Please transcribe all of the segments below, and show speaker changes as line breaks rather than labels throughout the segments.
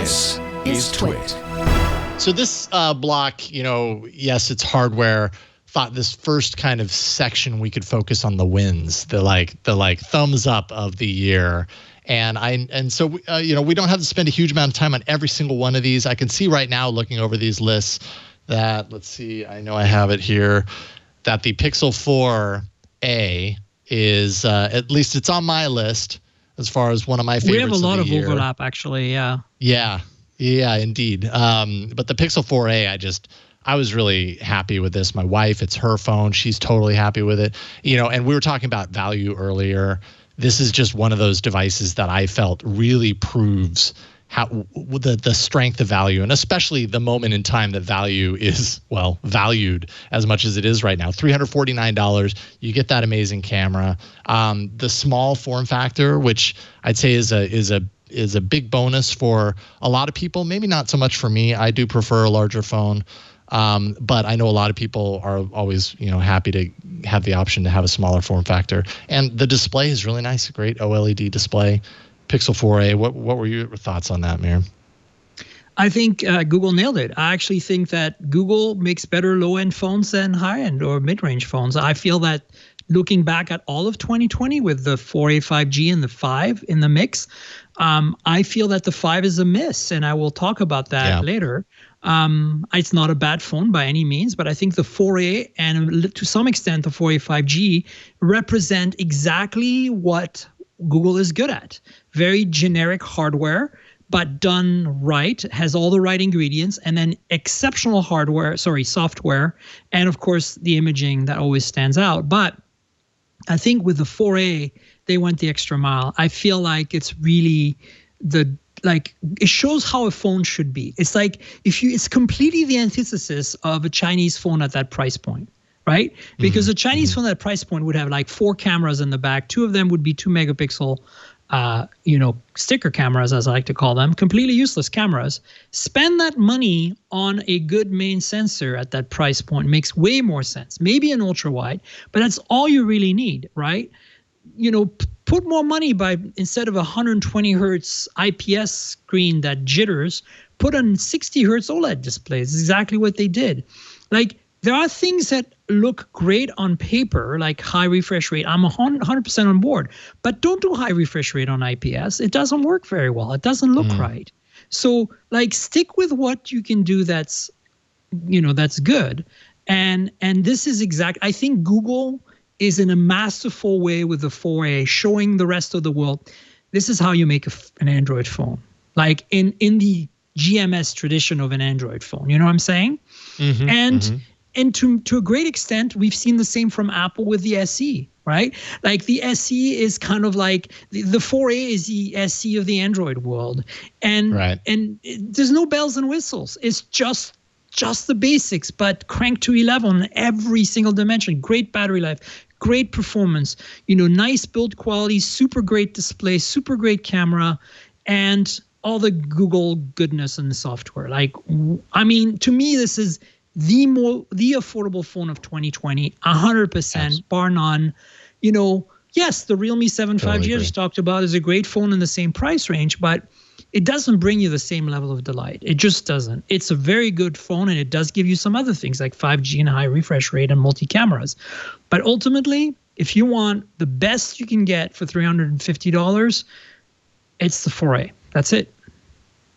This is TWiT.
So this block, yes, it's hardware. Thought this first kind of section we could focus on the wins, the thumbs up of the year. So we don't have to spend a huge amount of time on every single one of these. I can see right now, looking over these lists, that, let's see, I know I have it here, that the Pixel 4a is, at least it's on my list as far as one of my favorites.
We have a lot of
year.
overlap, actually, yeah.
Yeah, indeed. But the Pixel 4a, I was really happy with this. My wife, it's her phone. She's totally happy with it. And we were talking about value earlier. This is just one of those devices that I felt really proves how the strength of value, and especially the moment in time that value is, valued as much as it is right now. $349, you get that amazing camera. The small form factor, which I'd say is a big bonus for a lot of people. Maybe not so much for me. I do prefer a larger phone. But I know a lot of people are always, happy to have the option to have a smaller form factor. And the display is really nice, a great OLED display. Pixel 4a. What were your thoughts on that, Myriam?
I think Google nailed it. I actually think that Google makes better low-end phones than high-end or mid-range phones. I feel that looking back at all of 2020 with the 4a 5G and the 5 in the mix, I feel that the 5 is a miss, and I will talk about that later. It's not a bad phone by any means, but I think the 4a and to some extent the 4a 5G represent exactly what Google is good at. Very generic hardware, but done right, has all the right ingredients, and then exceptional software, and of course the imaging that always stands out. But I think with the 4a, they went the extra mile. I feel like it's really it shows how a phone should be. It's like it's completely the antithesis of a Chinese phone at that price point, right? Because a Chinese phone at that price point would have like 4 cameras in the back. 2 of them would be 2 megapixel, sticker cameras, as I like to call them, completely useless cameras. Spend that money on a good main sensor at that price point. Makes way more sense. Maybe an ultra wide, but that's all you really need, right? Put more money by, instead of a 120 hertz IPS screen that jitters, put on 60 hertz OLED displays. Exactly what they did. There are things that look great on paper, like high refresh rate. I'm 100% on board, but don't do high refresh rate on IPS. It doesn't work very well. It doesn't look right. So stick with what you can do that's good. And this is I think Google is in a masterful way with the 4a, showing the rest of the world, this is how you make an Android phone. In the GMS tradition of an Android phone. You know what I'm saying? And to a great extent, we've seen the same from Apple with the SE, right? The SE is kind of like the 4a is the SE of the Android world. And there's no bells and whistles. It's just the basics, but cranked to 11 on every single dimension. Great battery life, great performance, nice build quality, super great display, super great camera, and all the Google goodness in the software. To me, this is the affordable phone of 2020, 100%, bar none. Yes, the Realme 7 5G I just talked about is a great phone in the same price range, but it doesn't bring you the same level of delight. It just doesn't. It's a very good phone, and it does give you some other things like 5G and high refresh rate and multi-cameras. But ultimately, if you want the best you can get for $350, it's the 4a. That's it.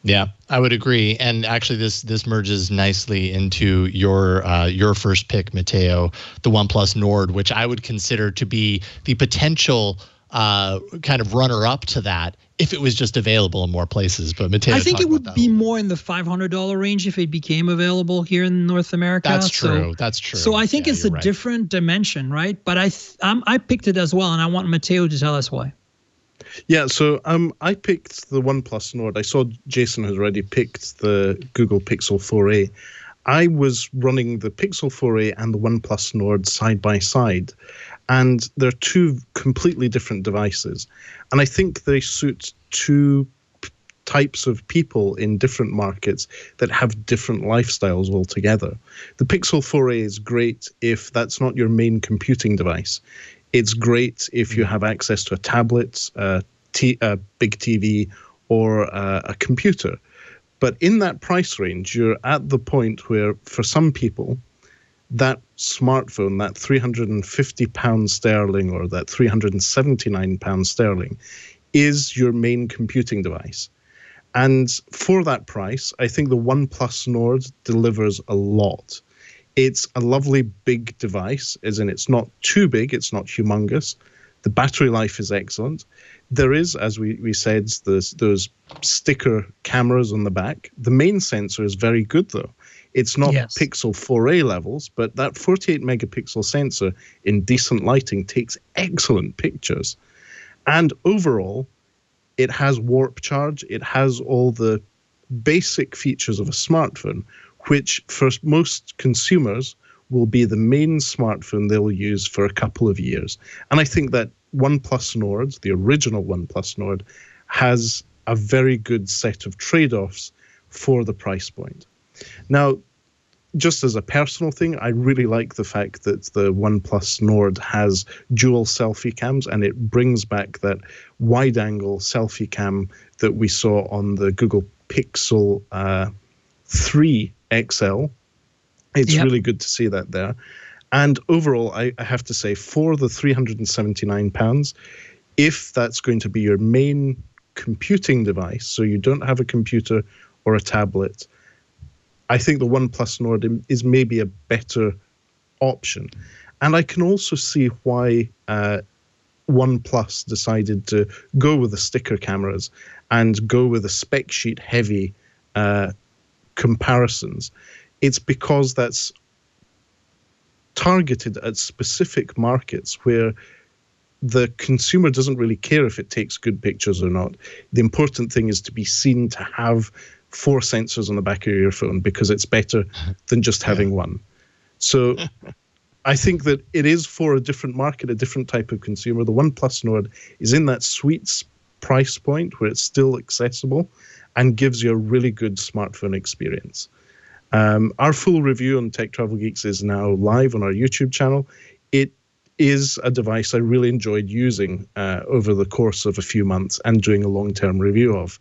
Yeah, I would agree. And actually, this merges nicely into your first pick, Matteo, the OnePlus Nord, which I would consider to be the potential kind of runner-up to that if it was just available in more places. But Matteo,
I think it would be more in the $500 range if it became available here in North America.
That's true. That's true.
So I think it's a different dimension, right? But I picked it as well, and I want Matteo to tell us why.
Yeah, so I picked the OnePlus Nord. I saw Jason has already picked the Google Pixel 4a. I was running the Pixel 4a and the OnePlus Nord side by side, and they're 2 completely different devices. And I think they suit 2 types of people in different markets that have different lifestyles altogether. The Pixel 4a is great if that's not your main computing device. It's great if you have access to a tablet, a big TV, or a computer. But in that price range, you're at the point where, for some people, that smartphone, that £350 sterling or that £379 sterling, is your main computing device. And for that price, I think the OnePlus Nord delivers a lot. It's a lovely big device, as in it's not too big, it's not humongous. The battery life is excellent. There is, as we said, those sticker cameras on the back. The main sensor is very good, though. It's not Pixel 4a levels, but that 48 megapixel sensor in decent lighting takes excellent pictures. And overall, it has warp charge. It has all the basic features of a smartphone, which for most consumers will be the main smartphone they'll use for a couple of years. And I think that OnePlus Nord, the original OnePlus Nord, has a very good set of trade-offs for the price point. Now, just as a personal thing, I really like the fact that the OnePlus Nord has dual selfie cams, and it brings back that wide-angle selfie cam that we saw on the Google Pixel 3 XL. It's really good to see that there. And overall, I have to say, for the £379, if that's going to be your main computing device, so you don't have a computer or a tablet, I think the OnePlus Nord is maybe a better option. And I can also see why OnePlus decided to go with the sticker cameras and go with the spec sheet heavy comparisons. It's because that's targeted at specific markets where the consumer doesn't really care if it takes good pictures or not. The important thing is to be seen, to have 4 sensors on the back of your phone, because it's better than just having one. So I think that it is for a different market, a different type of consumer. The OnePlus Nord is in that sweet price point where it's still accessible and gives you a really good smartphone experience. Our full review on Tech Travel Geeks is now live on our YouTube channel. It is a device I really enjoyed using over the course of a few months and doing a long-term review of.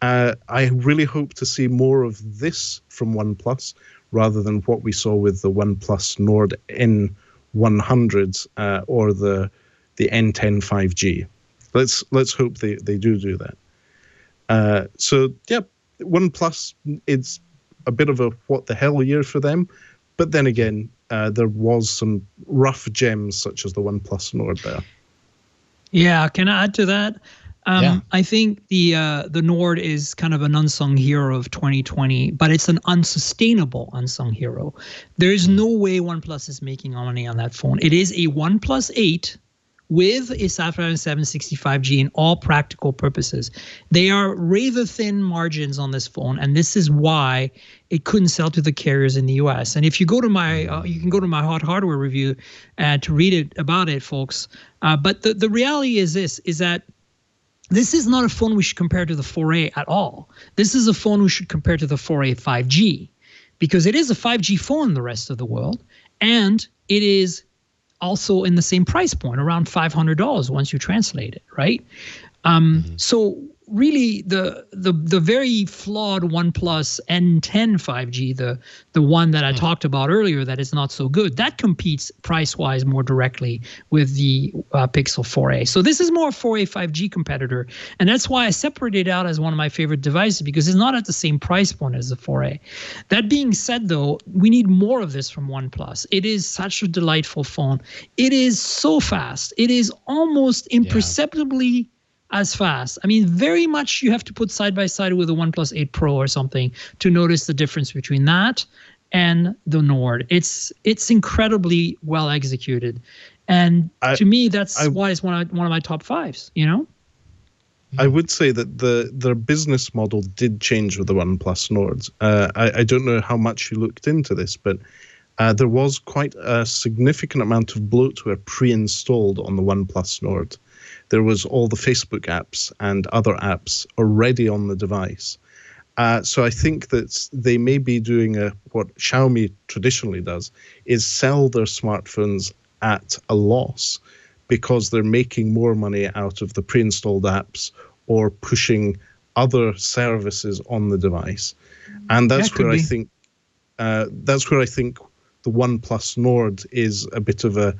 I really hope to see more of this from OnePlus rather than what we saw with the OnePlus Nord N100 or the N10 5G. Let's hope they do that. So yeah, OnePlus, it's a bit of a what the hell year for them, but then again, there was some rough gems such as the OnePlus Nord there.
Yeah, can I add to that? I think the Nord is kind of an unsung hero of 2020, but it's an unsustainable unsung hero. There is no way OnePlus is making money on that phone. It is a OnePlus 8 with a Snapdragon 765G in all practical purposes. They are rather thin margins on this phone, and this is why it couldn't sell to the carriers in the US. And if you go to my, you can go to my hot hardware review to read about it, folks. But the reality is that this is not a phone we should compare to the 4A at all. This is a phone we should compare to the 4A 5G, because it is a 5G phone in the rest of the world, and it is also in the same price point, around $500 once you translate it, right? So really, the very flawed OnePlus N10 5G, the one that I talked about earlier that is not so good, that competes price-wise more directly with the Pixel 4a. So this is more a 4a 5G competitor, and that's why I separated it out as one of my favorite devices, because it's not at the same price point as the 4a. That being said, though, we need more of this from OnePlus. It is such a delightful phone. It is so fast. It is almost imperceptibly as fast. I mean, very much you have to put side by side with a OnePlus 8 Pro or something to notice the difference between that and the Nord. It's incredibly well executed, and to me, that's why it's one of my top 5s. You know,
I would say that their business model did change with the OnePlus Nord. I don't know how much you looked into this, but there was quite a significant amount of bloatware pre-installed on the OnePlus Nord. There was all the Facebook apps and other apps already on the device. So I think that they may be doing what Xiaomi traditionally does, is sell their smartphones at a loss because they're making more money out of the pre-installed apps or pushing other services on the device, and that's where I think the OnePlus Nord is a bit of a.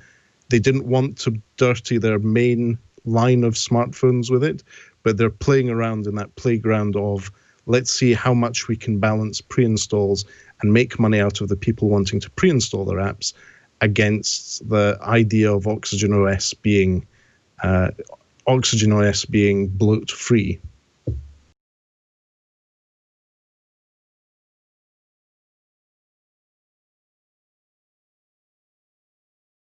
They didn't want to dirty their main line of smartphones with it, but they're playing around in that playground of let's see how much we can balance pre-installs and make money out of the people wanting to pre-install their apps against the idea of Oxygen OS being bloat free.